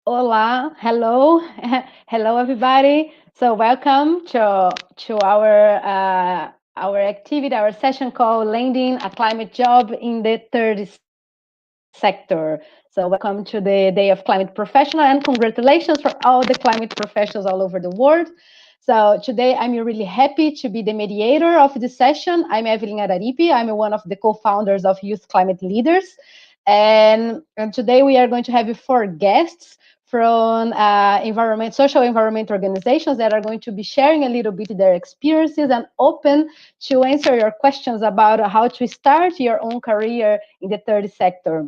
Hola, hello, hello everybody. So welcome to our activity, our session called "Landing a Climate Job in the Third Sector." So welcome to the Day of Climate Professional, and congratulations for all the climate professionals all over the world. So today I'm really happy to be the mediator of this session. I'm Evelyn Araripe. I'm one of the co-founders of Youth Climate Leaders, and today we are going to have four guests from social environment organizations that are going to be sharing a little bit their experiences and open to answer your questions about how to start your own career in the third sector.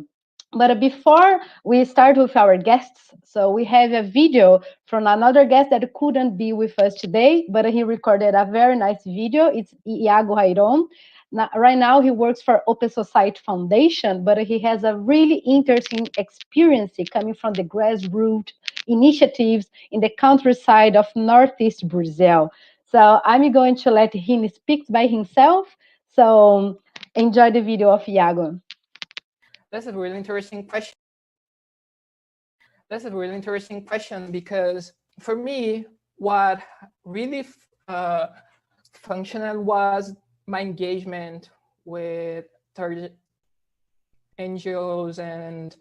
But before we start with our guests, so we have a video from another guest that couldn't be with us today, but he recorded a very nice video. It's Iago Rairon. Right now, he works for Open Society Foundation, but he has a really interesting experience coming from the grassroots initiatives in the countryside of Northeast Brazil. So I'm going to let him speak by himself. So enjoy the video of Iago. That's a really interesting question. That's a really interesting question because for me, what really functional was my engagement with third NGOs and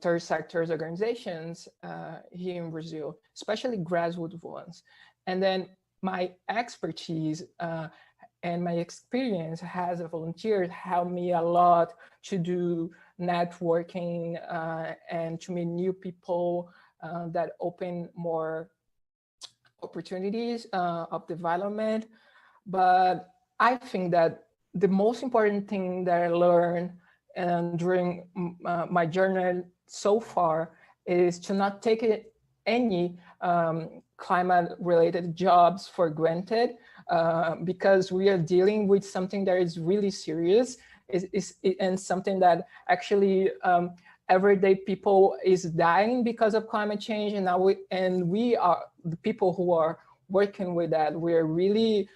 third sectors organizations here in Brazil, especially grassroots ones. And then my expertise and my experience as a volunteer helped me a lot to do networking and to meet new people that open more opportunities of development. But I think that the most important thing that I learned during my journey so far is to not take any climate-related jobs for granted, because we are dealing with something that is really serious and something that actually everyday people is dying because of climate change. And now we are the people who are working with that. We're really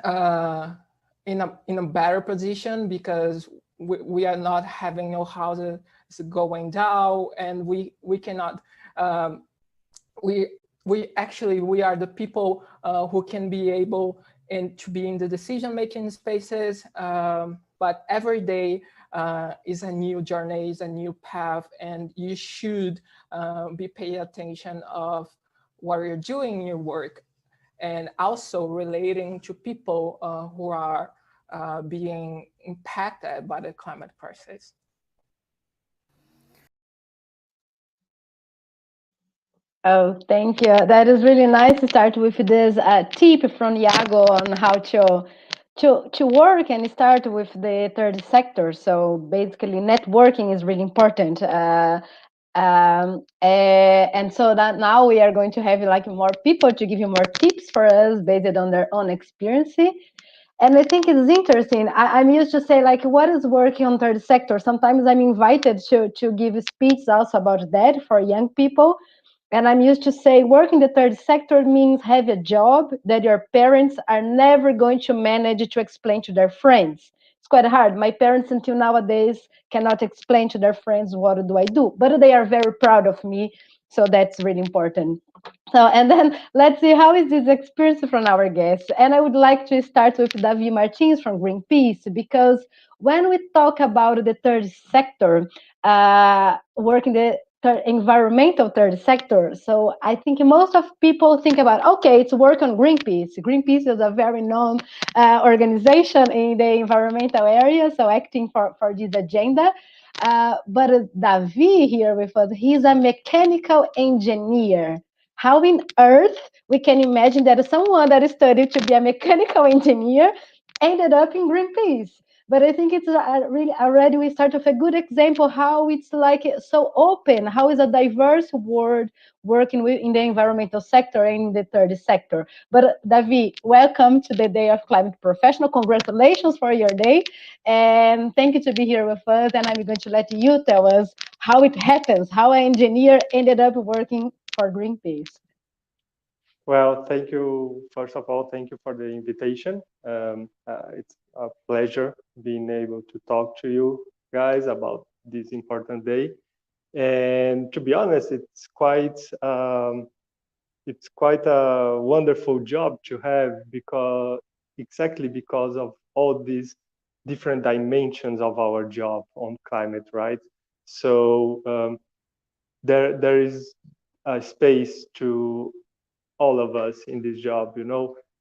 in a better position because we are not having no houses going down, and we cannot we are the people who can be able and to be in the decision-making spaces, but every day is a new journey, is a new path, and you should be paying attention of what you're doing in your work, and also relating to people who are being impacted by the climate crisis. Oh, thank you. That is really nice to start with this tip from Iago on how to work and start with the third sector. So basically, networking is really important. And so that now we are going to have like more people to give you more tips for us based on their own experience. And I think it's interesting. I'm used to say like, what is working on third sector? Sometimes I'm invited to give speeches also about that for young people. And I'm used to say work in the third sector means have a job that your parents are never going to manage to explain to their friends. It's quite hard. My parents until nowadays cannot explain to their friends what do I do, but they are very proud of me. So that's really important. So, and then let's see how is this experience from our guests. And I would like to start with Davi Martins from Greenpeace, because when we talk about the third sector, work in the environmental third sector. So I think most of people think about, okay, it's work on Greenpeace. Greenpeace is a very known organization in the environmental area, so acting for this agenda. But Davi here with us, he's a mechanical engineer. How in earth we can imagine that someone that studied to be a mechanical engineer ended up in Greenpeace? But I think it's really already we start with a good example how it's like so open, how is a diverse world working in the environmental sector and in the third sector. But Davi, welcome to the Day of Climate Professional. Congratulations for your day, and thank you to be here with us. And I'm going to let you tell us how it happens, how an engineer ended up working for Greenpeace. Well, thank you. First of all, thank you for the invitation. It's a pleasure being able to talk to you guys about this important day. And to be honest, it's quite a wonderful job to have, because exactly because of all these different dimensions of our job on climate, right? So there is a space to all of us in this job,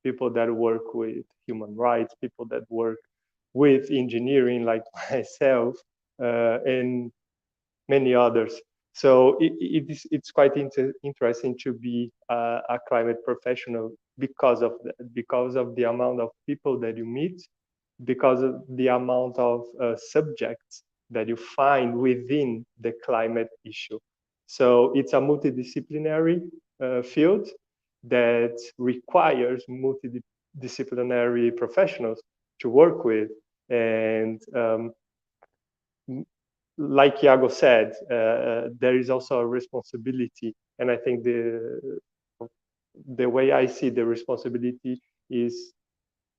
people that work with human rights, people that work with engineering like myself, and many others. So it's quite interesting to be a climate professional because of the amount of people that you meet, because of the amount of subjects that you find within the climate issue. So it's a multidisciplinary field that requires multidisciplinary professionals to work with. And like Iago said, there is also a responsibility. And I think the way I see the responsibility is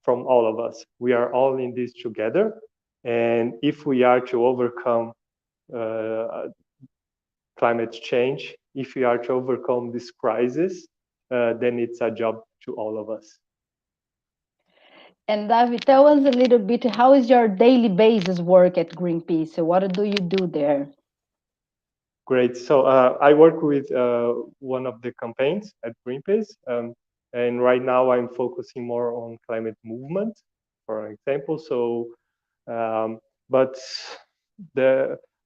from all of us. We are all in this together. And if we are to overcome climate change, if we are to overcome this crisis, then it's a job to all of us. And Davi, tell us a little bit, how is your daily basis work at Greenpeace? So what do you do there? Great. So I work with one of the campaigns at Greenpeace. And right now I'm focusing more on climate movement, for example. So, but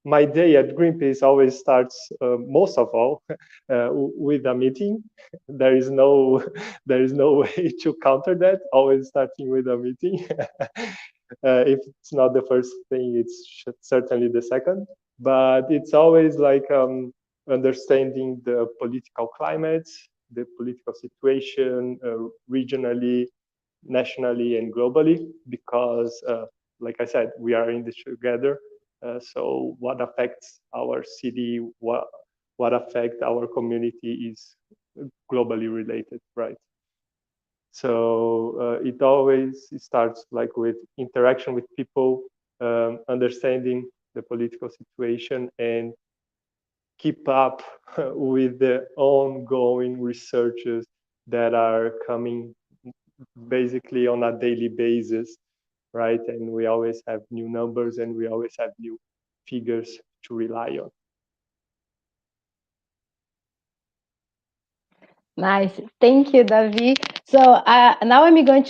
my day at Greenpeace always starts, most of all, with a meeting. There is no way to counter that. Always starting with a meeting. If it's not the first thing, it's certainly the second. But it's always like understanding the political climate, the political situation, regionally, nationally, and globally, because, like I said, we are in this together. So what affects our city, what affects our community is globally related, right? So it always starts like with interaction with people, understanding the political situation, and keep up with the ongoing researches that are coming basically on a daily basis, right? And we always have new numbers, and we always have new figures to rely on. Nice, thank you, Davi. So now I'm going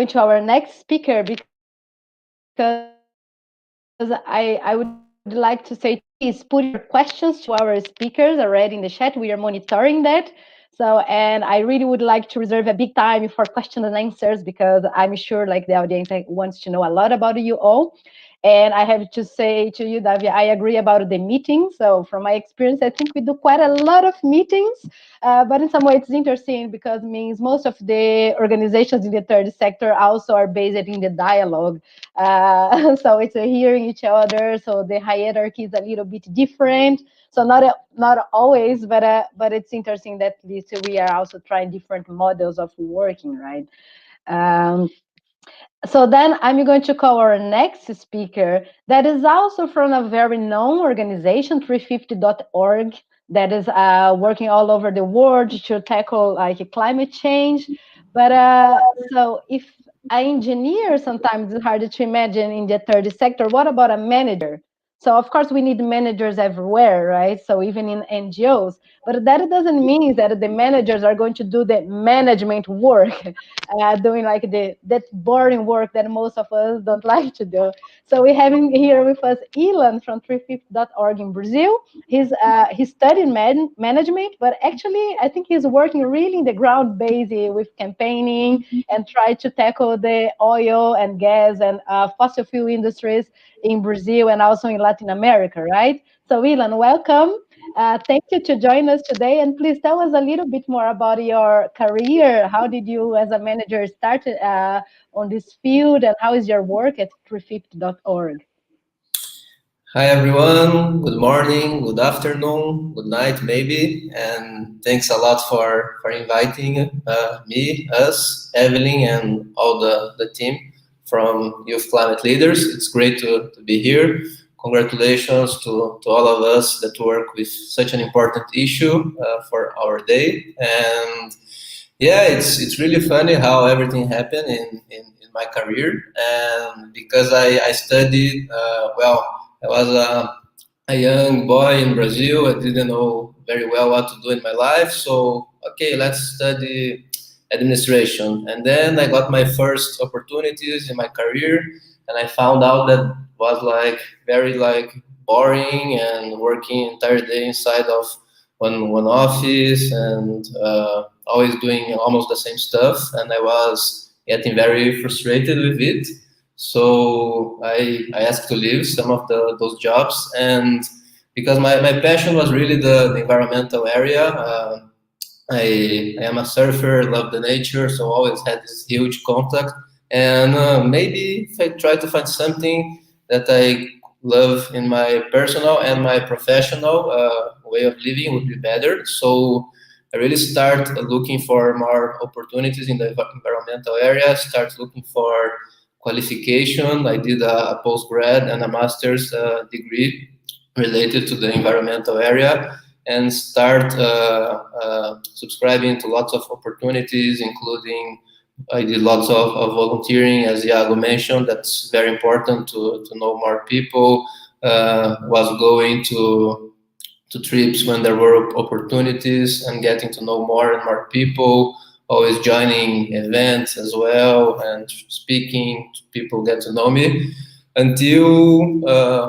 to our next speaker, because I would like to say, please put your questions to our speakers already in the chat. We are monitoring that. So, and I really would like to reserve a big time for questions and answers, because I'm sure like the audience wants to know a lot about you all. And I have to say to you, Davi, I agree about the meetings. So from my experience, I think we do quite a lot of meetings, but in some way it's interesting, because it means most of the organizations in the third sector also are based in the dialogue. So it's hearing each other. So the hierarchy is a little bit different. So not always, but it's interesting that at least we are also trying different models of working, right? So then I'm going to call our next speaker, that is also from a very known organization, 350.org, that is working all over the world to tackle like climate change. But so if an engineer, sometimes it's hard to imagine in the third sector, what about a manager? So of course we need managers everywhere, right? So even in NGOs, but that doesn't mean that the managers are going to do the management work, doing like that boring work that most of us don't like to do. So we have here with us Evelyn from 350.org in Brazil. He studied management, but actually I think he's working really in the ground base with campaigning and try to tackle the oil and gas and fossil fuel industries in Brazil and also in Latin America, right? So Evelyn, welcome. Thank you to join us today, and please tell us a little bit more about your career. How did you, as a manager, start on this field, and how is your work at 350.org? Hi everyone, good morning, good afternoon, good night maybe, and thanks a lot for inviting me, us, Evelyn, and all the team from Youth Climate Leaders. It's great to be here. congratulations to all of us that work with such an important issue for our day. And yeah, it's really funny how everything happened in my career. And because I studied, well, I was a young boy in Brazil. I didn't know very well what to do in my life. So, okay, let's study administration. And then I got my first opportunities in my career, and I found out that was like very like boring and working entire day inside of one office and always doing almost the same stuff. And I was getting very frustrated with it. So I asked to leave some of those jobs, and because my passion was really the environmental area. I am a surfer, love the nature, so always had this huge contact. And maybe if I try to find something that I love in my personal and my professional way of living would be better. So I really start looking for more opportunities in the environmental area, start looking for qualification. I did a postgrad and a master's degree related to the environmental area, and start subscribing to lots of opportunities, including I did lots of volunteering, as Iago mentioned. That's very important to know more people. Was going to trips when there were opportunities and getting to know more and more people, always joining events as well and speaking to people, get to know me, until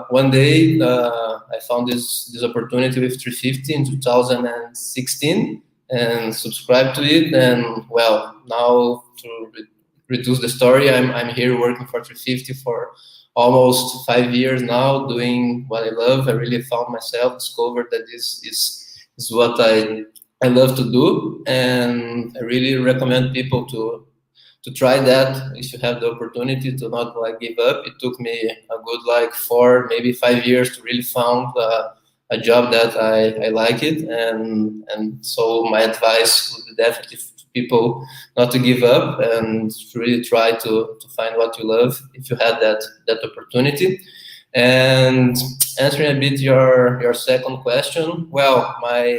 one day I found this opportunity with 350 in 2016 and subscribed to it. And well, now to reduce the story, I'm here working for 350 for almost 5 years now, doing what I love. I really found myself, discovered that this is what I love to do, and I really recommend people to try that if you have the opportunity, to not like give up. It took me a good like 4, maybe 5 years to really found a job that I like it, and so my advice would be definitely to people not to give up and really try to find what you love if you had that opportunity. And answering a bit your second question, well, my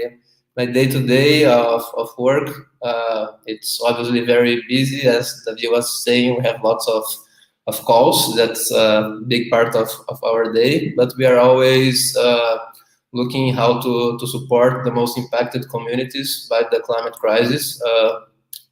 day-to-day of work, it's obviously very busy. As Davi was saying, we have lots of calls. That's a big part of our day, but we are always looking how to support the most impacted communities by the climate crisis.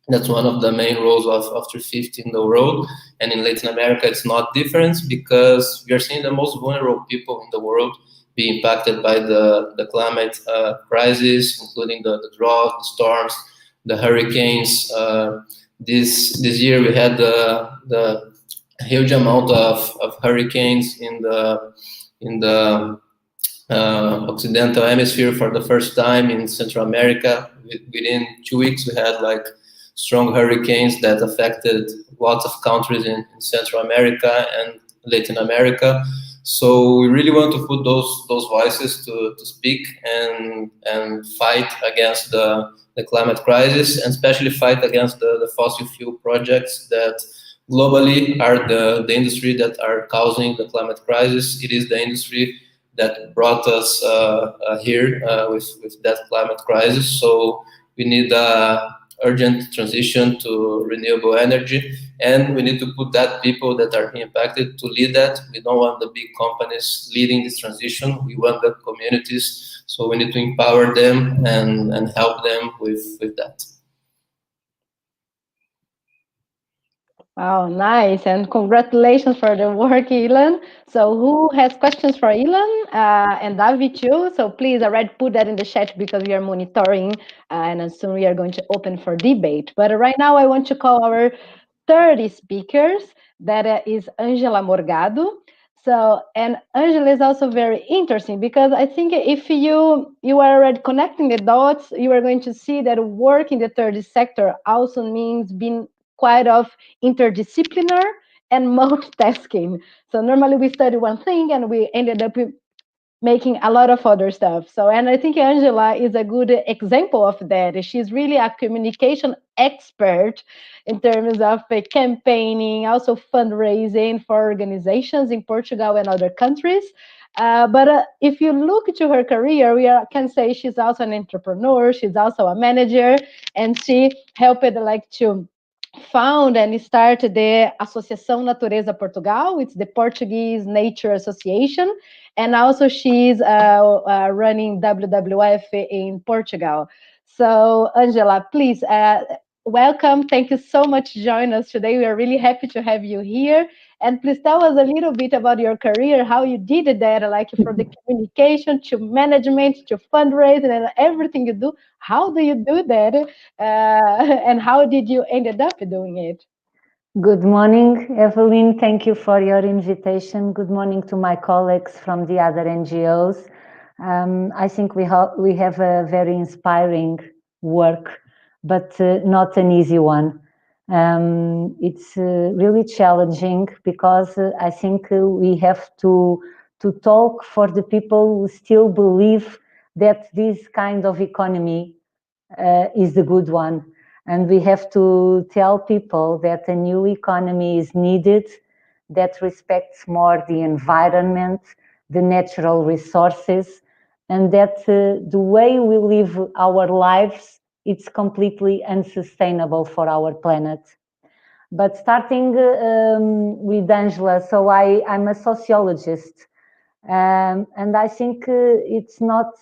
That's one of the main roles of 350 in the world. And in Latin America, it's not different, because we are seeing the most vulnerable people in the world be impacted by the climate crisis, including the drought, the storms, the hurricanes. This year we had the huge amount of hurricanes in the Occidental Hemisphere for the first time in Central America. Within 2 weeks, we had like strong hurricanes that affected lots of countries in Central America and Latin America. So we really want to put those voices to speak and fight against the climate crisis, and especially fight against the fossil fuel projects that globally are the industry that are causing the climate crisis. It is the industry that brought us here with that climate crisis. So we need urgent transition to renewable energy, and we need to put that people that are impacted to lead that. We don't want the big companies leading this transition. We want the communities, so we need to empower them and help them with that. Wow, nice, and congratulations for the work, Ilan. So who has questions for Ilan and Davi too? So please already put that in the chat, because we are monitoring, and soon we are going to open for debate. But right now I want to call our 30 speakers. That is Angela Morgado. So, and Angela is also very interesting, because I think if you are already connecting the dots, you are going to see that work in the third sector also means being quite of interdisciplinary and multitasking. So normally we study one thing and we ended up making a lot of other stuff. So, and I think Angela is a good example of that. She's really a communication expert in terms of campaigning, also fundraising for organizations in Portugal and other countries. But if you look to her career, can say she's also an entrepreneur. She's also a manager, and she helped like to found and started the Associação Natureza Portugal. It's the Portuguese Nature Association, and also she's running WWF in Portugal. So, Angela, please welcome. Thank you so much for joining us today. We are really happy to have you here. And please tell us a little bit about your career, how you did that, like from the communication to management to fundraising and everything you do. How do you do that? And how did you ended up doing it? Good morning, Evelyn. Thank you for your invitation. Good morning to my colleagues from the other NGOs. I think we have a very inspiring work, but not an easy one. It's really challenging because I think we have to talk for the people who still believe that this kind of economy is the good one. And we have to tell people that a new economy is needed that respects more the environment, the natural resources, and that the way we live our lives, it's completely unsustainable for our planet. But starting with Angela, so I'm a sociologist, and I think it's not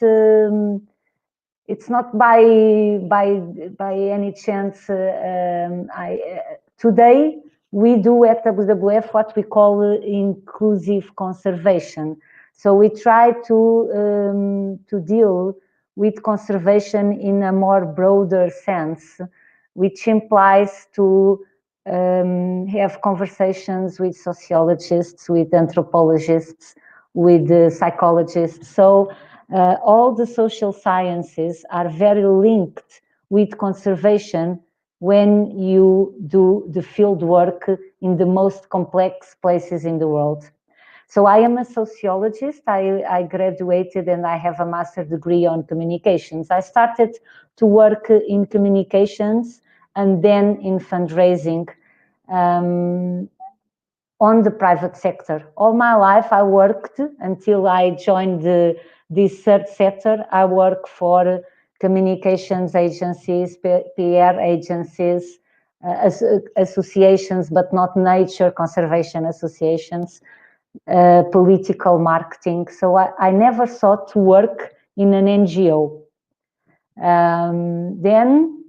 by any chance. Today we do at WWF what we call inclusive conservation. So we try to deal with conservation in a more broader sense, which implies to have conversations with sociologists, with anthropologists, with psychologists. So all the social sciences are very linked with conservation when you do the field work in the most complex places in the world. So I am a sociologist. I graduated and I have a master's degree on communications. I started to work in communications and then in fundraising on the private sector. All my life I worked until I joined this third sector. I work for communications agencies, PR agencies, associations, but not nature conservation associations, political marketing. So I never thought to work in an NGO. Then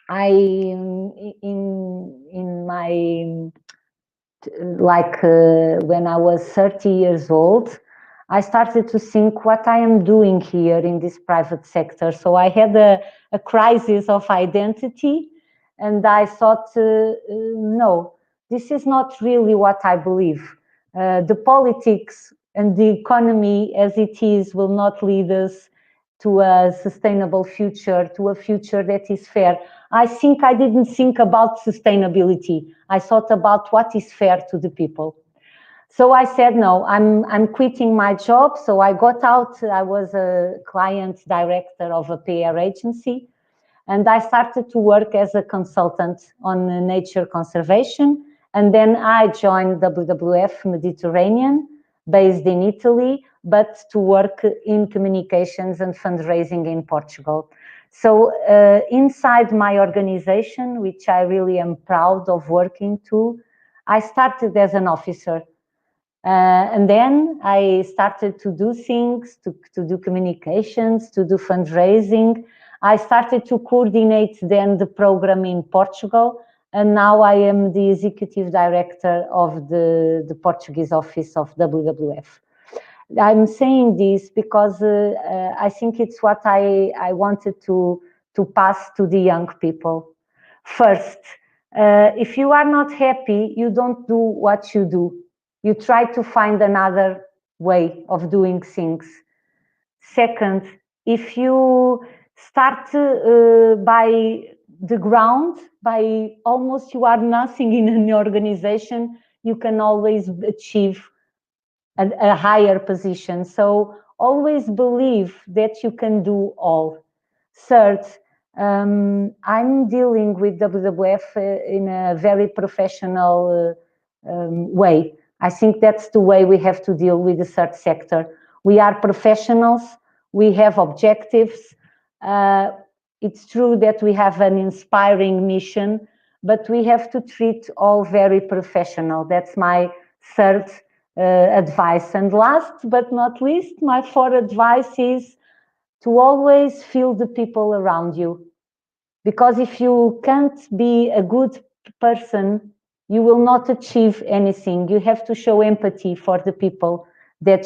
I, in my, when I was 30 years old, I started to think what I am doing here in this private sector. So I had a crisis of identity, and I thought, no, this is not really what I believe. The politics and the economy as it is will not lead us to a sustainable future, to a future that is fair. I think I didn't think about sustainability. I thought about what is fair to the people. So I said, no, I'm quitting my job. So I got out. I was a client director of a PR agency, and I started to work as a consultant on nature conservation. And then I joined WWF Mediterranean, based in Italy, but to work in communications and fundraising in Portugal. So inside my organization, which I really am proud of working to, I started as an officer. And then I started to do things, to do communications, to do fundraising. I started to coordinate then the program in Portugal. And now I am the executive director of the Portuguese office of WWF. I'm saying this because I think it's what I wanted to pass to the young people. First, if you are not happy, you don't do what you do. You try to find another way of doing things. Second, if you start by the ground, by almost you are nothing in an organization, you can always achieve a higher position. So always believe that you can do all. Third, I'm dealing with WWF in a very professional way. I think that's the way we have to deal with the third sector. We are professionals, we have objectives. It's true that we have an inspiring mission, but we have to treat all very professional. That's my third advice. And last but not least, my fourth advice is to always feel the people around you. Because if you can't be a good person, you will not achieve anything. You have to show empathy for the people that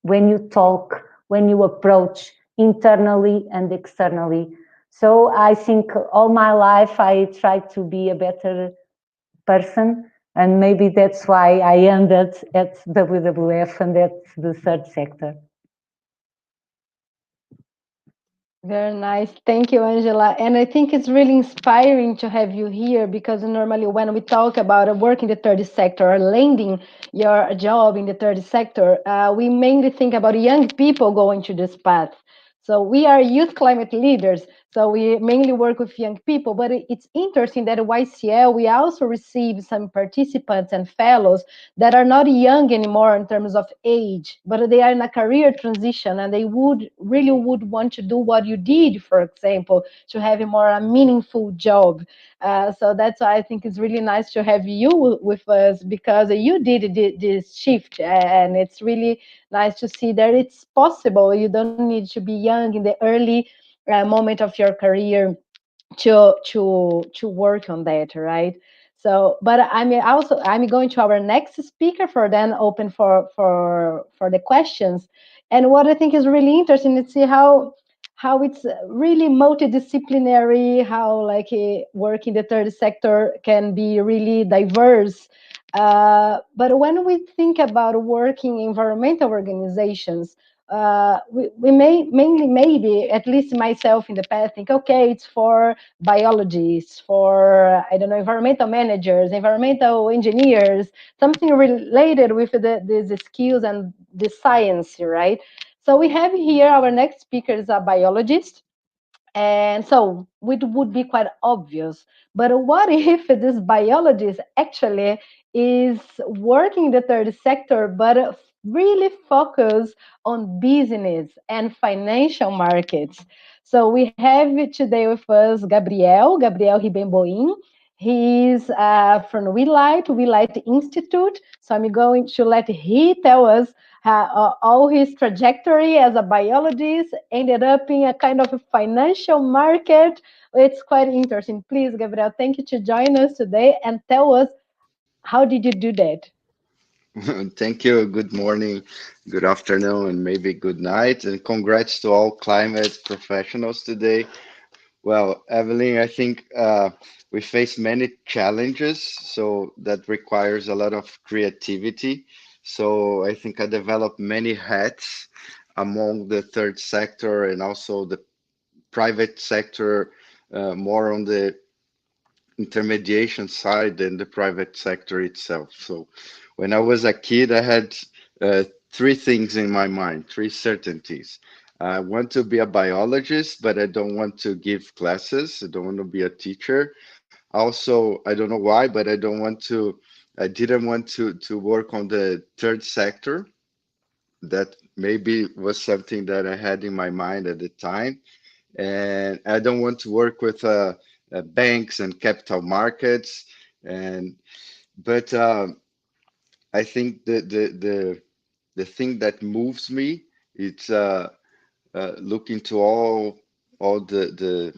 when you talk, when you approach internally and externally. So I think all my life I tried to be a better person, and maybe that's why I ended at WWF and at the third sector. Very nice. Thank you, Angela. And I think it's really inspiring to have you here, because normally when we talk about work in the third sector or landing your job in the third sector, we mainly think about young people going to this path. So we are youth climate leaders. So we mainly work with young people, but it's interesting that at YCL, we also receive some participants and fellows that are not young anymore in terms of age, but they are in a career transition, and they would want to do what you did, for example, to have a more meaningful job. So that's why I think it's really nice to have you with us, because you did this shift, and it's really nice to see that it's possible. You don't need to be young in the early moment of your career to work on that, right? So, but I'm going to our next speaker for then open for the questions. And what I think is really interesting is see how it's really multidisciplinary, how like work in the third sector can be really diverse. But when we think about working in environmental organizations, we may mainly, maybe at least myself in the past, think, okay, it's for biologists, for I don't know, environmental managers, environmental engineers, something related with these skills and the science, right? So we have here our next speaker is a biologist. And so it would be quite obvious. But what if this biologist actually is working in the third sector, but really focus on business and financial markets? So we have today with us Gabriel Ribenboim. He's from Welight Institute. So I'm going to let he tell us all his trajectory as a biologist ended up in a kind of a financial market. It's quite interesting. Please, Gabriel, thank you to join us today and tell us, how did you do that? Thank you. Good morning, good afternoon, and maybe good night. And congrats to all climate professionals today. Well, Evelyn, I think we face many challenges, so that requires a lot of creativity. So I think I developed many hats among the third sector and also the private sector, more on the intermediation side than the private sector itself. So when I was a kid, I had three things in my mind, three certainties. I want to be a biologist, but I don't want to give classes. I don't want to be a teacher. Also, I don't know why, but I didn't want to work on the third sector. That maybe was something that I had in my mind at the time. And I don't want to work with banks and capital markets. And but I think the thing that moves me, it's looking to all the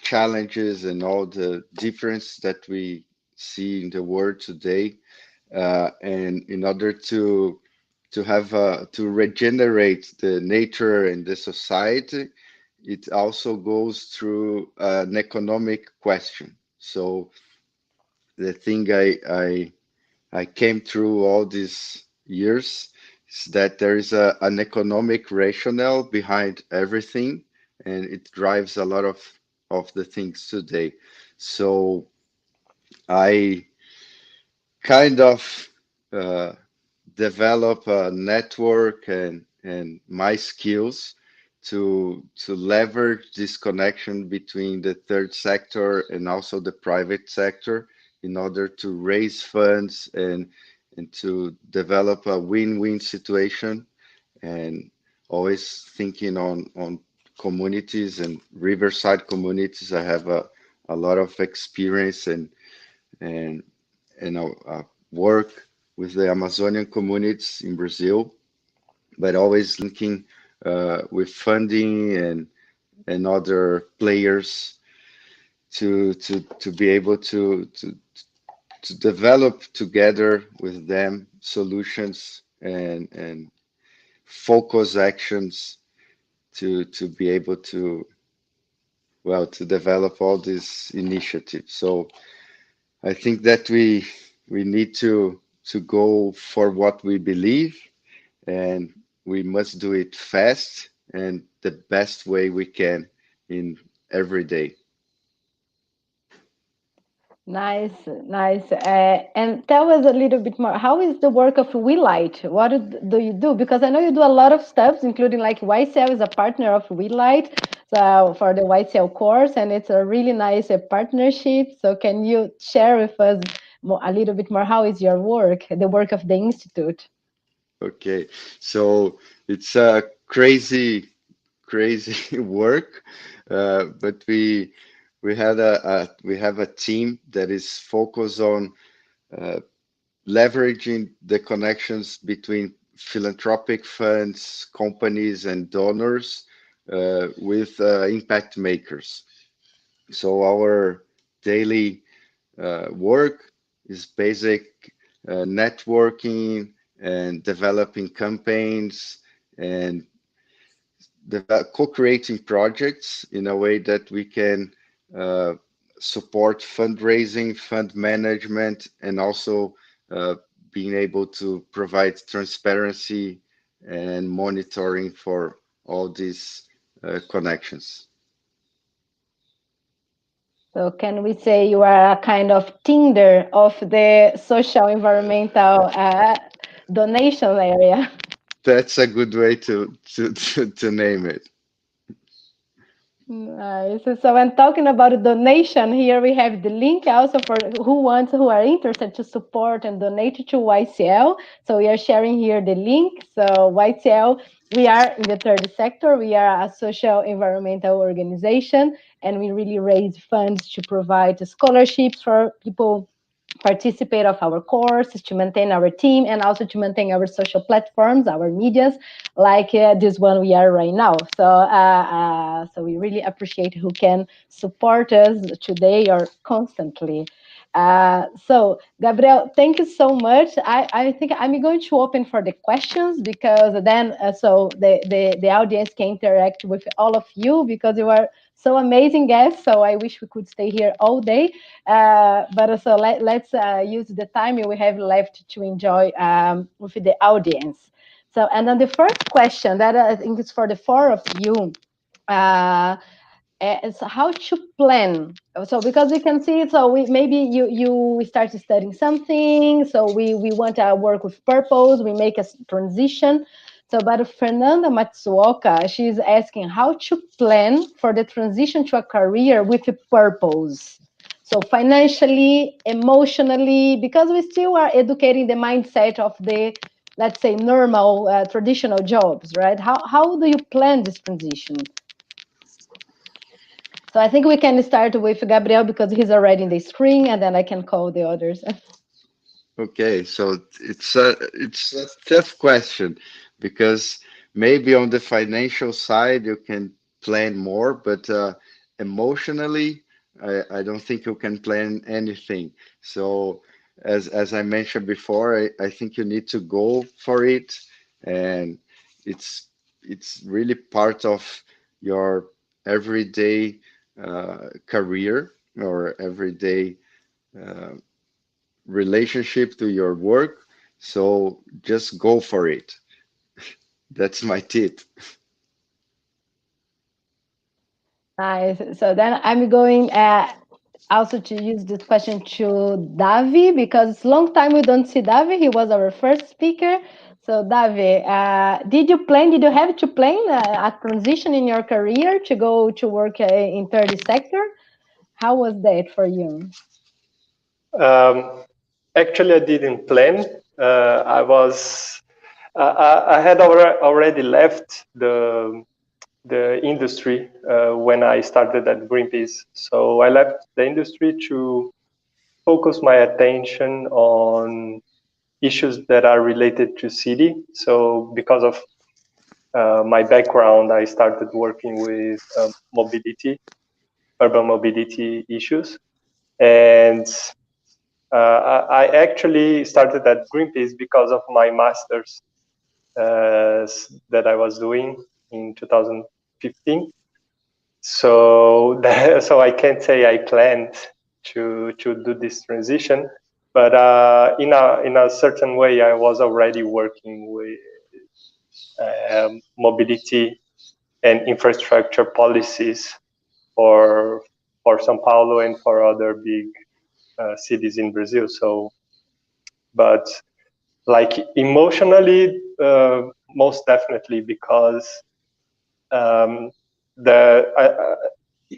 challenges and all the difference that we see in the world today, and in order to have to regenerate the nature and the society, it also goes through an economic question. So the thing I came through all these years is that there is an economic rationale behind everything, and it drives a lot of the things today. So I kind of uh, develop a network and my skills to leverage this connection between the third sector and also the private sector in order to raise funds to develop a win-win situation, and always thinking on communities and riverside communities. I have a lot of experience and work with the Amazonian communities in Brazil, but always linking with funding and other players to be able to develop together with them solutions and focus actions to be able to develop all these initiatives. So I think that we need to go for what we believe, and we must do it fast and the best way we can in every day. Nice, nice. And tell us a little bit more. How is the work of Welight? What do you do? Because I know you do a lot of stuff, including like YCL is a partner of Welight, so for the YCL course, and it's a really nice partnership. So can you share with us a little bit more? How is your work, the work of the Institute? Okay, so it's a crazy work, but we have a team that is focused on leveraging the connections between philanthropic funds, companies, and donors with impact makers. So our daily work is basic networking and developing campaigns and co-creating projects in a way that we can support fundraising, fund management, and also being able to provide transparency and monitoring for all these connections. So can we say you are a kind of Tinder of the social environmental donation area? That's a good way to name it. Nice. So when talking about donation, here we have the link also for who are interested to support and donate to YCL. So we are sharing here the link. So YCL, we are in the third sector. We are a social environmental organization, and we really raise funds to provide scholarships for people participate of our courses, to maintain our team, and also to maintain our social platforms, our medias, like this one we are right now. So we really appreciate who can support us today or constantly. So Gabriel, thank you so much. I think I'm going to open for the questions, because then so the audience can interact with all of you, because you are so amazing guests. So I wish we could stay here all day. But so let's use the time we have left to enjoy with the audience. So, and then the first question that I think is for the four of you. Is how to plan. So because we can see, so we maybe we start studying something, so we want to work with purpose, we make a transition. So but Fernanda Matsuoka, she's asking how to plan for the transition to a career with a purpose. So financially, emotionally, because we still are educating the mindset of the, let's say, normal traditional jobs, right? How do you plan this transition? So I think we can start with Gabriel, because he's already in the screen, and then I can call the others. Okay, so it's a tough question, because maybe on the financial side you can plan more, but emotionally, I don't think you can plan anything. So as I mentioned before, I think you need to go for it, and it's really part of your everyday career or everyday relationship to your work. So just go for it. That's my tip. Nice. So then I'm going also to use this question to Davi, because it's a long time we don't see Davi. He was our first speaker. So Davi, did you have to plan a transition in your career to go to work in third sector? How was that for you? Actually, I didn't plan. I had already left the industry when I started at Greenpeace. So I left the industry to focus my attention on issues that are related to city. So because of my background, I started working with mobility, urban mobility issues. And I actually started at Greenpeace because of my master's that I was doing in 2015. So so I can't say I planned to do this transition, but in a certain way, I was already working with mobility and infrastructure policies for São Paulo and for other big cities in Brazil. So, but like emotionally, most definitely, because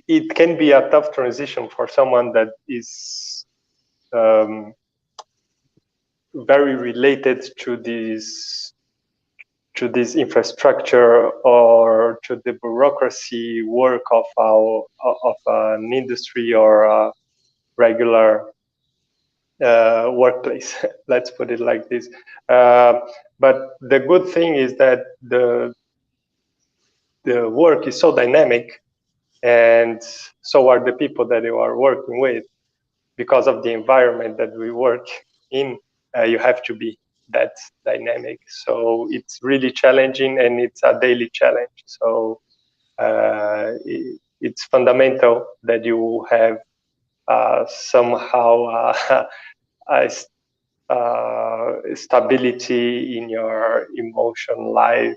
it can be a tough transition for someone that is very related to this infrastructure or to the bureaucracy work of an industry or a regular workplace. Let's put it like this. But the good thing is that the work is so dynamic, and so are the people that you are working with. Because of the environment that we work in, you have to be that dynamic. So it's really challenging, and it's a daily challenge. So it's fundamental that you have somehow stability in your emotion life.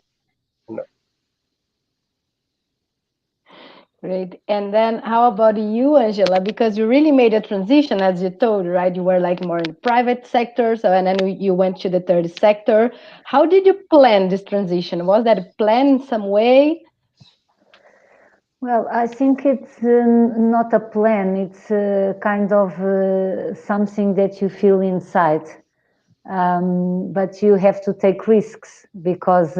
Great. And then how about you, Angela? Because you really made a transition, as you told, right? You were like more in the private sector, so and then you went to the third sector. How did you plan this transition? Was that planned in some way? Well, I think it's not a plan. It's kind of something that you feel inside. But you have to take risks because,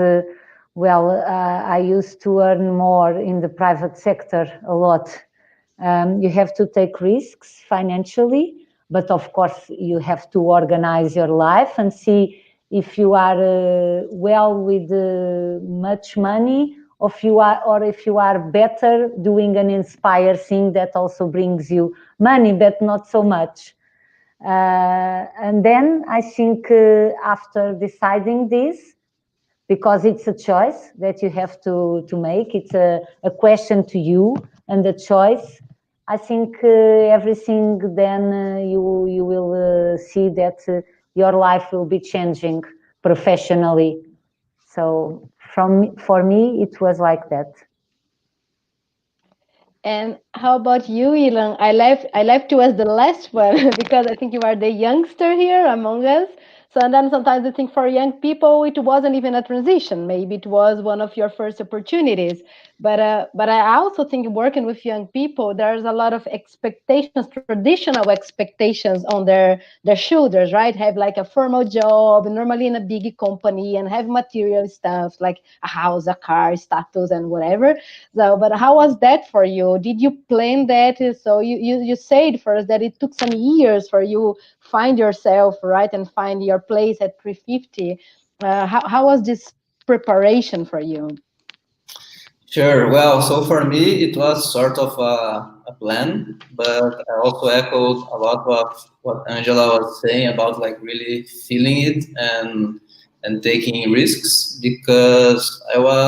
I used to earn more in the private sector a lot. You have to take risks financially, but of course you have to organize your life and see if you are well with much money, or if you are better doing an inspired thing that also brings you money, but not so much. And then I think after deciding this, because it's a choice that you have to make, it's a question to you and a choice. I think everything then you will see that your life will be changing professionally. So for me, it was like that. And how about you, Ilan? I left you as the last one because I think you are the youngster here among us. So and then sometimes I think for young people it wasn't even a transition. Maybe it was one of your first opportunities. But I also think working with young people, there's a lot of expectations, traditional expectations on their shoulders, right? Have like a formal job, normally in a big company, and have material stuff like a house, a car, status, and whatever. So, but how was that for you? Did you plan that? So you said for us that it took some years for you find yourself, right, and find your place at 350. How was this preparation for you? Sure. Well, so for me, it was sort of a plan, but I also echoed a lot of what Angela was saying about like really feeling it and taking risks, because I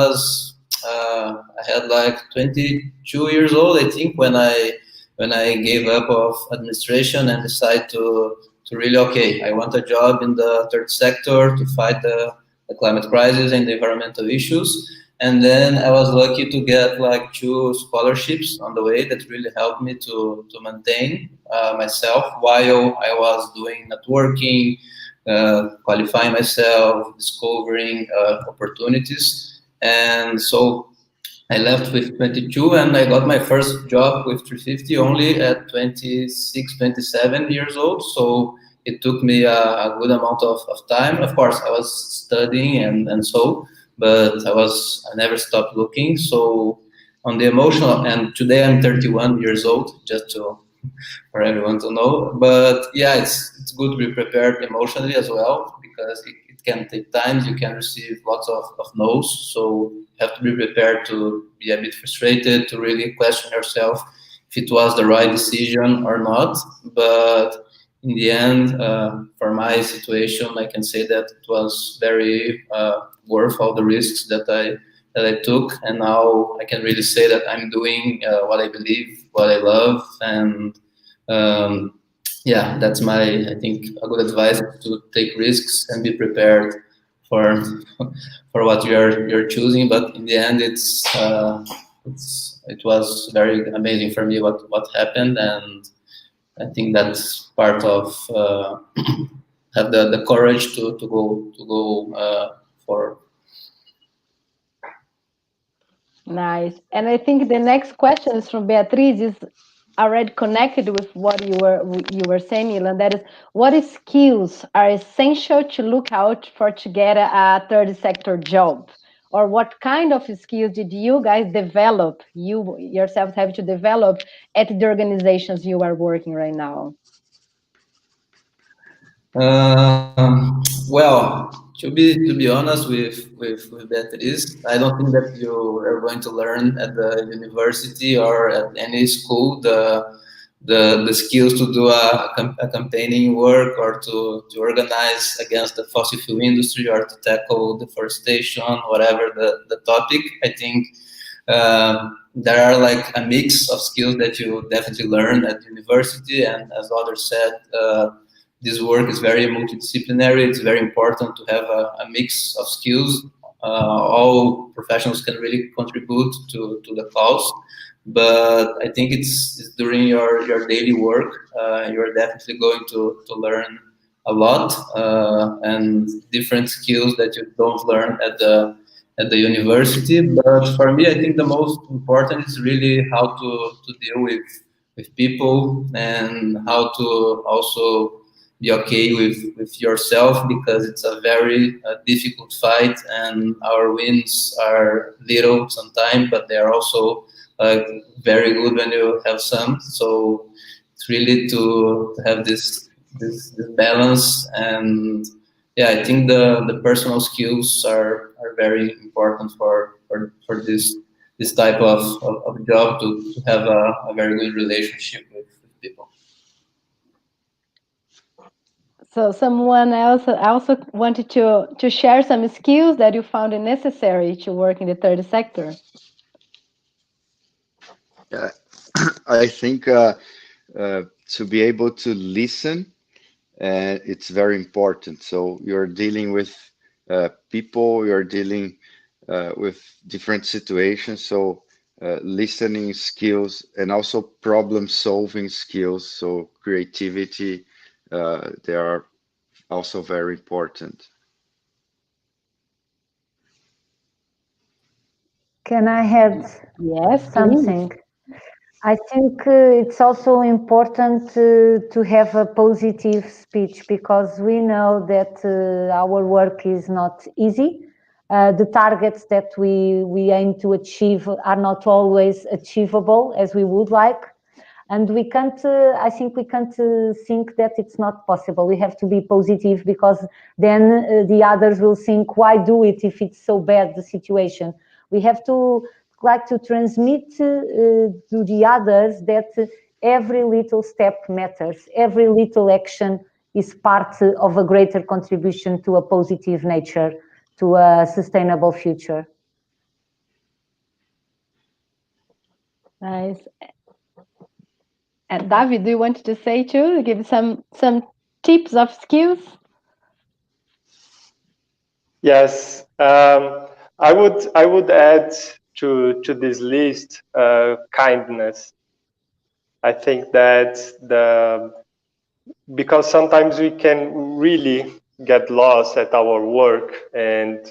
had like 22 years old, I think, when I gave up of administration and decided to really, okay, I want a job in the third sector to fight the climate crisis and the environmental issues. And then I was lucky to get like 2 scholarships on the way that really helped me to maintain myself while I was doing networking, qualifying myself, discovering opportunities. And so I left with 22 and I got my first job with 350 only at 26, 27 years old. So it took me a good amount of time. Of course, I was studying and so, but I never stopped looking. So on the emotional, and today I'm 31 years old, just for everyone to know. But yeah, it's good to be prepared emotionally as well, because it can take time. You can receive lots of no's, so you have to be prepared to be a bit frustrated, to really question yourself if it was the right decision or not. But in the end, for my situation, I can say that it was very worth all the risks that I took, and now I can really say that I'm doing what I believe, what I love, and yeah, that's I think a good advice, to take risks and be prepared for what you're choosing. But in the end, it was very amazing for me what happened, and I think that's part of have the courage to go for. Nice. And I think the next question is from Beatriz, is already connected with what you were saying, Ilan. That is, what skills are essential to look out for to get a third sector job? Or what kind of skills did you guys develop, you yourselves have to develop at the organizations you are working right now? Well, to be honest with Beatriz, I don't think that you are going to learn at the university or at any school the skills to do a campaigning work, or to organize against the fossil fuel industry, or to tackle deforestation, whatever the topic. I think there are like a mix of skills that you definitely learn at university, and as others said, this work is very multidisciplinary. It's very important to have a mix of skills. All professionals can really contribute to the cause, but I think it's during your daily work, you're definitely going to learn a lot, and different skills that you don't learn at the university. But for me, I think the most important is really how to deal with people, and how to also be okay with yourself, because it's a very difficult fight, and our wins are little sometimes, but they are also very good when you have some. So it's really to have this balance. And yeah, I think the personal skills are very important for this type of job, to have a very good relationship with people. So someone else also wanted to share some skills that you found necessary to work in the third sector. Yeah, I think to be able to listen, it's very important. So you're dealing with people, you're dealing with different situations. So listening skills, and also problem solving skills, so creativity, they are also very important. Can I add something? Please. I think it's also important to have a positive speech, because we know that our work is not easy. The targets that we aim to achieve are not always achievable as we would like. And we can't, I think we can't think that it's not possible. We have to be positive, because then the others will think, why do it if it's so bad, the situation? We have to transmit to the others that every little step matters. Every little action is part of a greater contribution to a positive nature, to a sustainable future. Nice. And Davi, do you want to say too? Give some tips of skills? Yes, I would add to this list kindness. I think that because sometimes we can really get lost at our work, and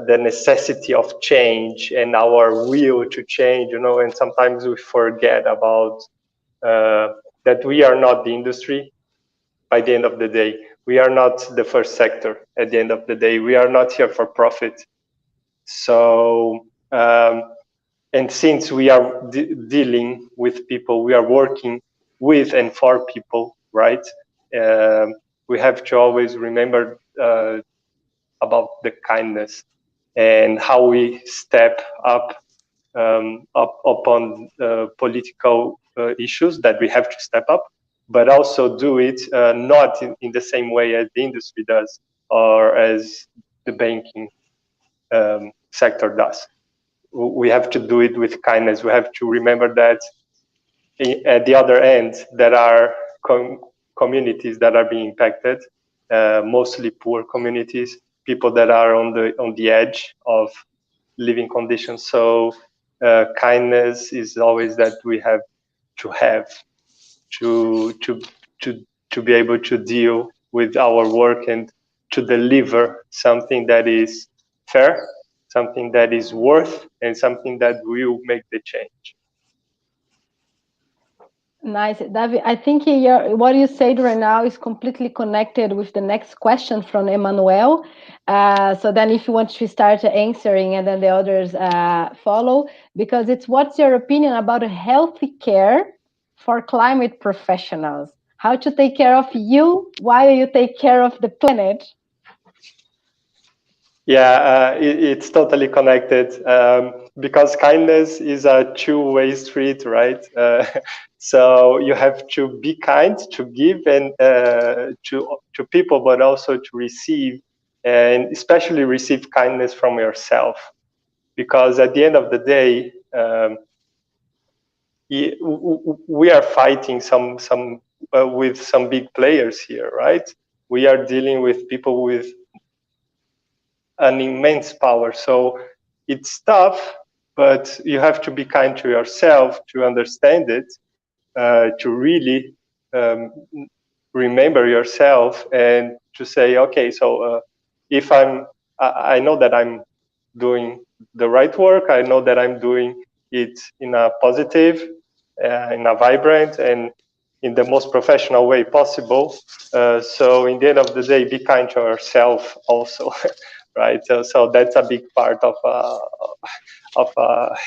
the necessity of change and our will to change, and sometimes we forget about that we are not the industry. by the end of the day. We are not the first sector at the end of the day. We are not here for profit. So, and since we are dealing with people, we are working with and for people, right? We have to always remember about the kindness and how we step up upon political issues that we have to step up, but also do it not in the same way as the industry does or as the banking sector does. We have to do it with kindness. We have to remember that at the other end, there are communities that are being impacted, mostly poor communities, people that are on the edge of living conditions. So kindness is always that we have to be able to deal with our work and to deliver something that is fair, something that is worth, and something that will make the change. Nice, Davi. I think what you said right now is completely connected with the next question from Emmanuel. So then if you want to start answering and then the others follow, because it's what's your opinion about healthy care for climate professionals? How to take care of you while you take care of the planet? Yeah, it's totally connected because kindness is a two-way street, right? So you have to be kind, to give and to people, but also to receive, and especially receive kindness from yourself, because at the end of the day, we are fighting with some big players here, right? We are dealing with people with an immense power. So it's tough, but you have to be kind to yourself to understand it, to really remember yourself and to say, okay, so if I know that I'm doing the right work, I know that I'm doing it in a positive, in a vibrant, and in the most professional way possible. So in the end of the day, be kind to yourself also. Right, so that's a big part of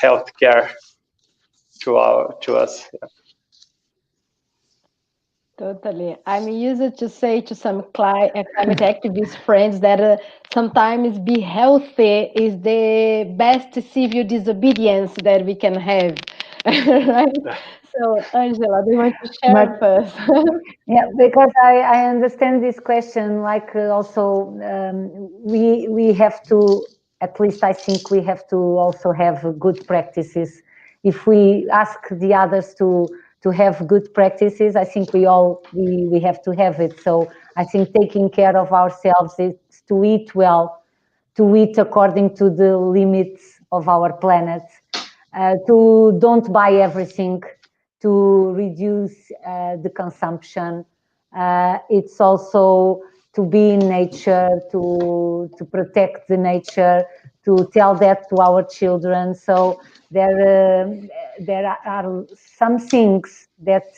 healthcare to us. Yeah. Totally. I'm used to say to some climate activist friends that sometimes be healthy is the best civil disobedience that we can have. Right? So, Angela, do you want to share first? Yeah, because I understand this question. Like also, we have to, at least I think we have to also have good practices. If we ask the others to have good practices, I think we have to have it. So I think taking care of ourselves is to eat well, to eat according to the limits of our planet, to don't buy everything, to reduce the consumption. It's also to be in nature, to protect the nature, to tell that to our children. So there are some things that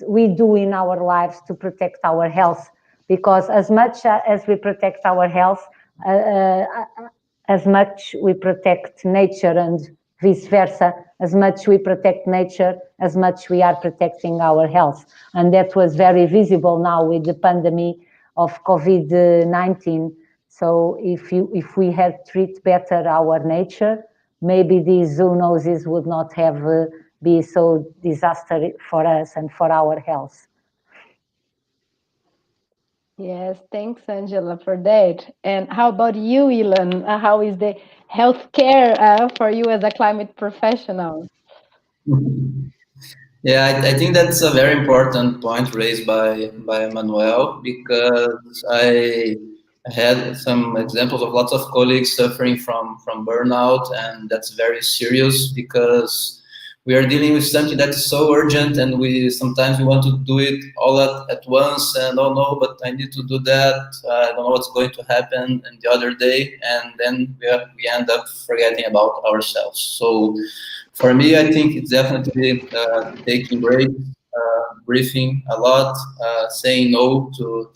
we do in our lives to protect our health, because as much as we protect our health, as much we protect nature, and vice versa. As much we protect nature, as much we are protecting our health. And that was very visible now with the pandemic of COVID-19. So if we had treated better our nature, maybe these zoonoses would not have be so disastrous for us and for our health. Yes, thanks, Angela, for that. And how about you, Evelyn? How is the healthcare for you as a climate professional? Yeah, I think that's a very important point raised by Manuel, because I had some examples of lots of colleagues suffering from burnout, and that's very serious because we are dealing with something that's so urgent, and sometimes we want to do it all at once, and oh no, but I need to do that. I don't know what's going to happen in the other day, and then we end up forgetting about ourselves. So for me, I think it's definitely taking breaks, breathing a lot, saying no to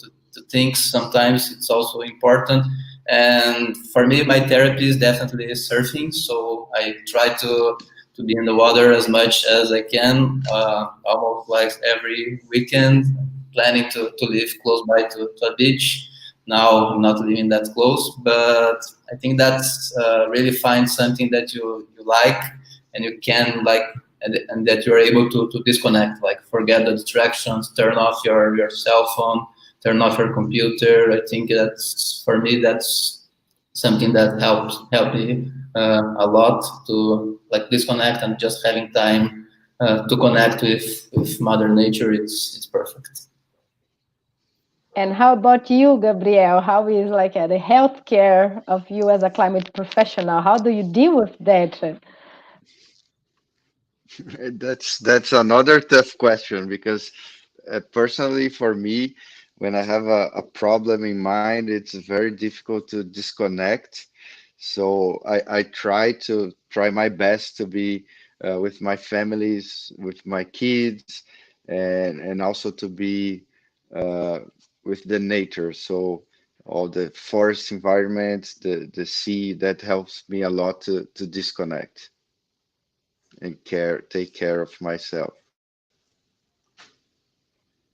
things. Sometimes it's also important. And for me, my therapy is definitely surfing. So I try to be in the water as much as I can, almost like every weekend, planning to live close by to a beach. Now I'm not living that close, but I think that's really find something that you like and you can like, and that you're able to disconnect, like forget the distractions, turn off your cell phone, turn off your computer. I think that's, for me, that's something that helped me a lot to like disconnect, and just having time to connect with Mother Nature. It's perfect. And how about you, Gabriel? How is like the healthcare of you as a climate professional? How do you deal with that? That's another tough question because personally for me, when I have a problem in mind, it's very difficult to disconnect. So I try my best to be with my families, with my kids, and also to be uh, with the nature. So all the forest environment, the sea, that helps me a lot to disconnect and take care of myself.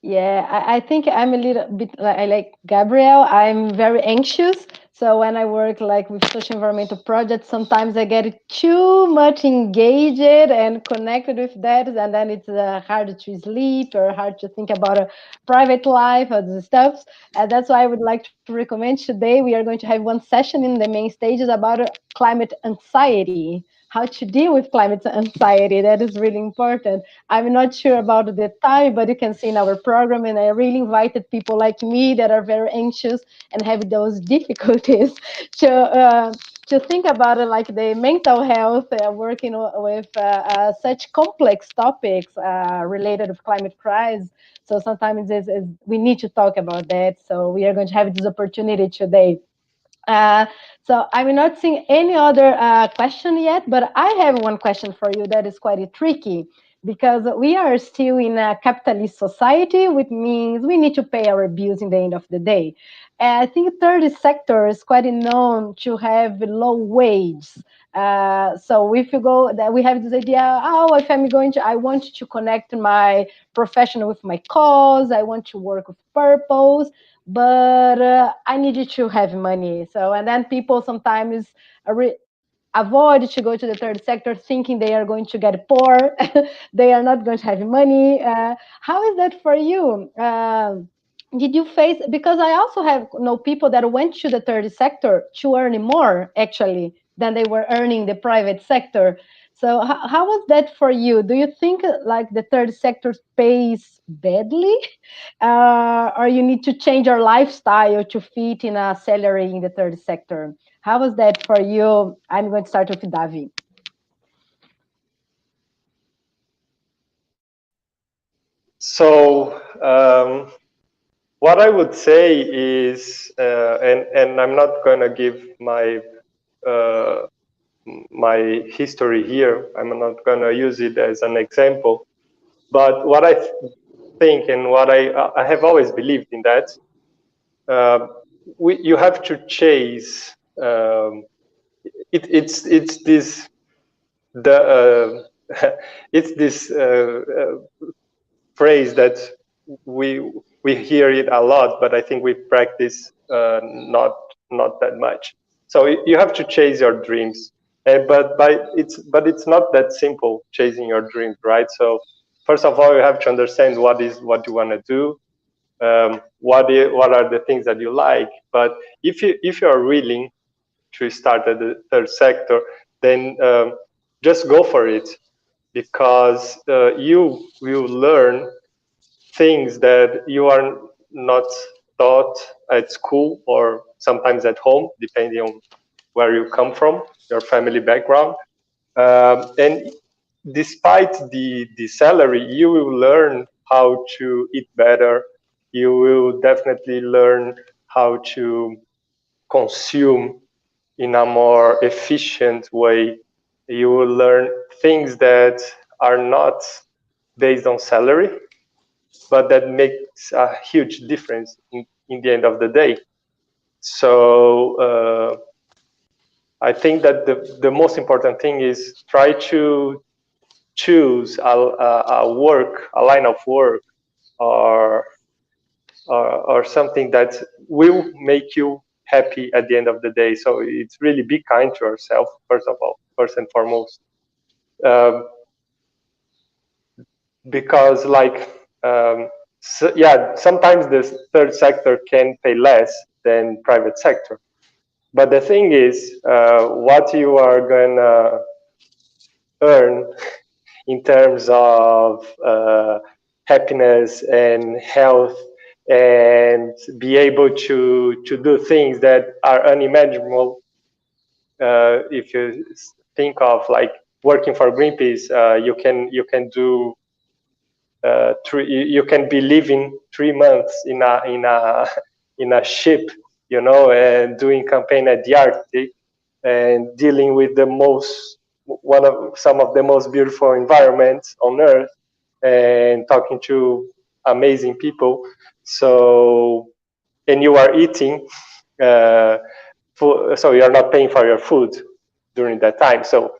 Yeah, I think I'm a little bit like Gabriel. I'm very anxious. So when I work like with social environmental projects, sometimes I get too much engaged and connected with that, and then it's hard to sleep or hard to think about a private life or the stuff. And that's why I would like to recommend today we are going to have one session in the main stages about climate anxiety, how to deal with climate anxiety. That is really important. I'm not sure about the time, but you can see in our program, and I really invited people like me that are very anxious and have those difficulties to think about it, like the mental health, working with such complex topics related with climate crisis. So sometimes we need to talk about that. So we are going to have this opportunity today. Uh, so I'm not seeing any other question yet, but I have one question for you that is quite tricky, because we are still in a capitalist society, which means we need to pay our bills in the end of the day. And I think third sector is quite known to have low wages. So if you go, that we have this idea, oh, if I'm going to, I want to connect my profession with my cause, I want to work with purpose, but I needed to have money. So, and then people sometimes avoid to go to the third sector thinking they are going to get poor. They are not going to have money. How is that for you? Did you face, because I also have know people that went to the third sector to earn more actually than they were earning the private sector. So how was that for you? Do you think like the third sector pays badly, or you need to change your lifestyle to fit in a salary in the third sector? How was that for you? I'm going to start with Davi. So what I would say is, and I'm not going to give uh, my history here. I'm not going to use it as an example. But what I think, and what I have always believed in that, you have to chase. It's this it's this phrase that we hear it a lot, but I think we practice not that much. So you have to chase your dreams, but it's not that simple chasing your dreams, right? So first of all, you have to understand what you want to do, what are the things that you like. But if you are willing to start at the third sector, then just go for it, because you will learn things that you are not taught at school or sometimes at home, depending on where you come from, your family background. And despite the salary, you will learn how to eat better. You will definitely learn how to consume in a more efficient way. You will learn things that are not based on salary. but that makes a huge difference in the end of the day. So I think that the most important thing is try to choose a line of work, or something that will make you happy at the end of the day. So it's really be kind to yourself, first of all, first and foremost, because so, yeah, sometimes the third sector can pay less than private sector, but the thing is, what you are gonna earn in terms of happiness and health, and be able to do things that are unimaginable. If you think of like working for Greenpeace, you can do you can be living 3 months in a ship, you know, and doing campaign at the Arctic, and dealing with some of the most beautiful environments on Earth, and talking to amazing people. So, and you are eating, so you're not paying for your food during that time. So,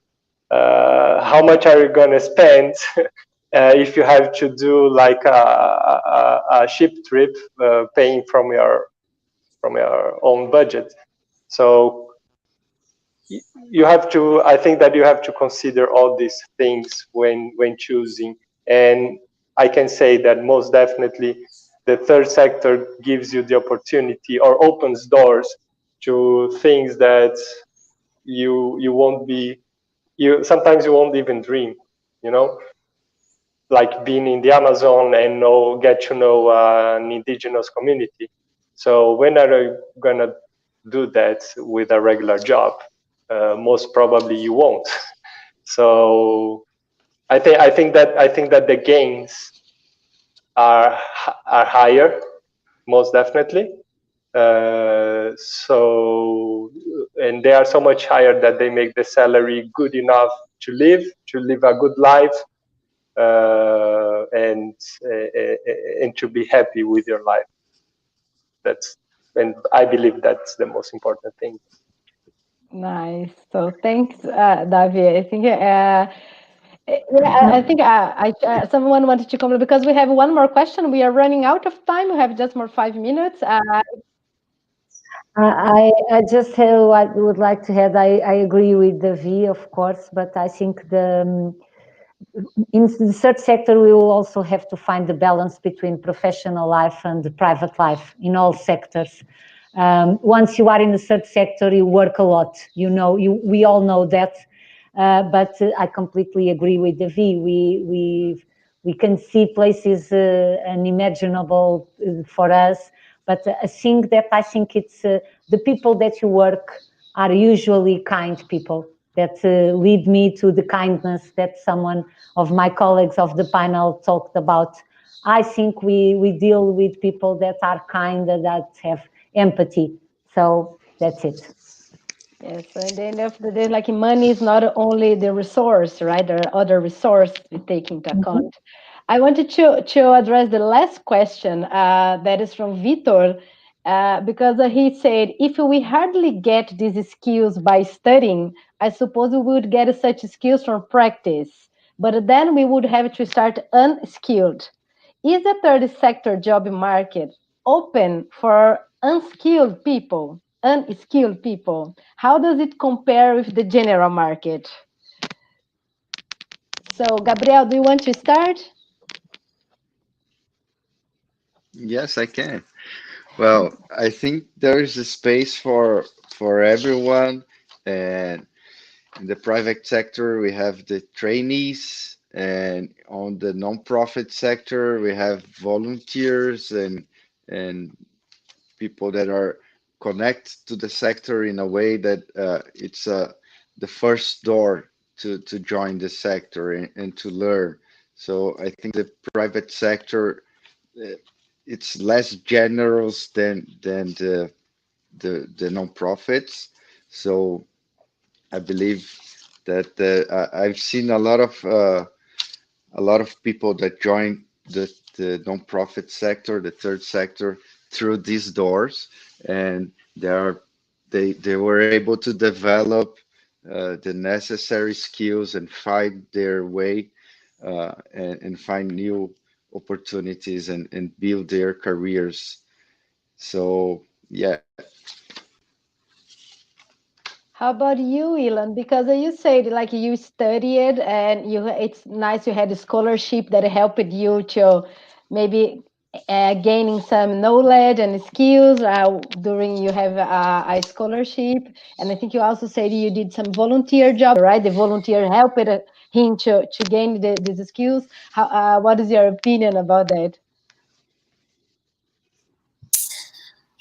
how much are you going to spend if you have to do like a ship trip, paying from your own budget? So you have to, I think that you have to consider all these things when choosing. And I can say that most definitely the third sector gives you the opportunity, or opens doors to things that you won't be, sometimes you won't even dream, you know, like being in the Amazon and get to know an indigenous community. So when are you gonna do that with a regular job? Most probably you won't. So I think that the gains are higher, most definitely. So, and they are so much higher that they make the salary good enough to live a good life, and to be happy with your life. And I believe that's the most important thing. Nice. So thanks, Davi. I think I think someone wanted to comment, because we have one more question. We are running out of time. We have just more 5 minutes. I just I would like to add, I agree with Davi, of course, but I think in the third sector, we will also have to find the balance between professional life and the private life in all sectors. Once you are in the third sector, you work a lot. You know, we all know that. But I completely agree with Davi. We can see places unimaginable for us. But a thing that I think it's the people that you work are usually kind people that lead me to the kindness that someone of my colleagues of the panel talked about. I think we deal with people that are kind and that have empathy. So that's it. Yes, so at the end of the day, like money is not only the resource, right? There are other resources we take into account. I wanted to address the last question that is from Vitor, because he said, if we hardly get these skills by studying, I suppose we would get such skills from practice, but then we would have to start unskilled. Is the third sector job market open for unskilled people? Unskilled people? How does it compare with the general market? So, Gabriel, do you want to start? Yes, I can. Well, I think there is a space for everyone, and in the private sector we have the trainees, and on the non-profit sector we have volunteers and people that are connected to the sector in a way that it's the first door to join the sector and to learn. So I think the private sector, it's less generous than the non-profits. So I believe that I've seen a lot of people that join the nonprofit sector, the third sector, through these doors, and they were able to develop the necessary skills and find their way and find new opportunities and build their careers. So yeah. How about you, Elan? Because you said like you studied and it's nice you had a scholarship that helped you to maybe gaining some knowledge and skills during you have a scholarship. And I think you also said you did some volunteer job, right? The volunteer helped him to gain these skills. What is your opinion about that?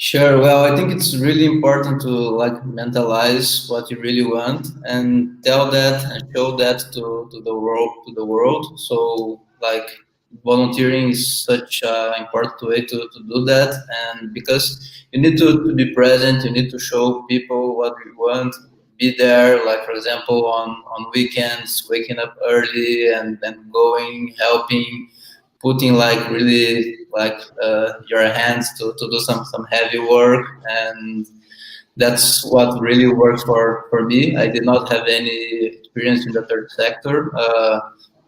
Sure. Well, I think it's really important to like mentalize what you really want and tell that and show that to the world. So like volunteering is such an important way to do that, and because you need to be present, you need to show people what you want, be there, like for example on weekends, waking up early and then going, helping, putting like really like your hands to do some heavy work, and that's what really works for me. I did not have any experience in the third sector,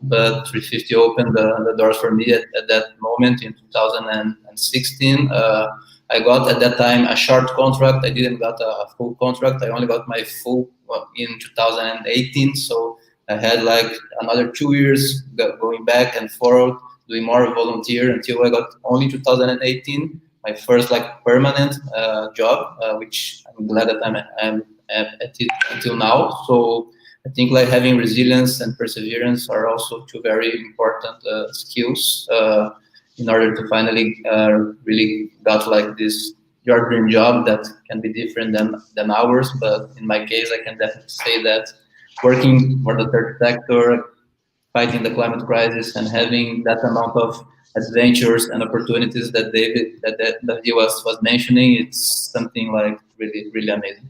but 350 opened the doors for me at that moment in 2016. I got at that time a short contract. I didn't got a full contract. I only got my full in 2018. So I had like another 2 years going back and forth, doing more volunteer until I got only 2018, my first like permanent job, which I'm glad that I'm at it until now. So I think like having resilience and perseverance are also two very important skills in order to finally really got like this your dream job that can be different than ours. But in my case, I can definitely say that working for the third sector, fighting the climate crisis, and having that amount of adventures and opportunities that he was mentioning, it's something like really amazing.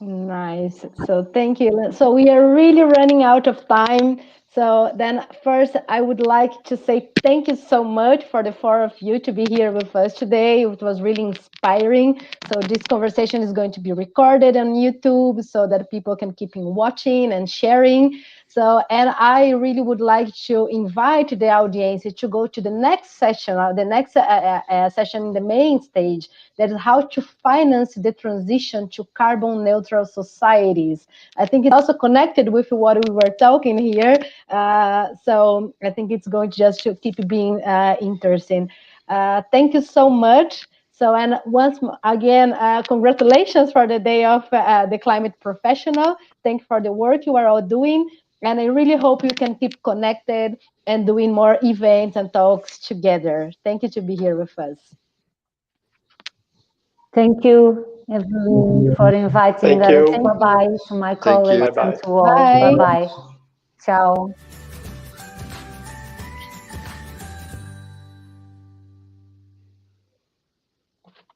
Nice. So thank you. So we are really running out of time. So then first I would like to say thank you so much for the four of you to be here with us today. It was really inspiring. So this conversation is going to be recorded on YouTube so that people can keep watching and sharing. So, and I really would like to invite the audience to go to the next session, the next session in the main stage, that is how to finance the transition to carbon neutral societies. I think it's also connected with what we were talking here. So I think it's going to just to keep being interesting. Thank you so much. So, and once again, congratulations for the day of the climate professional. Thank you for the work you are all doing. And I really hope you can keep connected and doing more events and talks together. Thank you to be here with us. Thank you, Evelyn, for inviting us. Bye-bye to my colleagues and to all. Bye-bye. Ciao.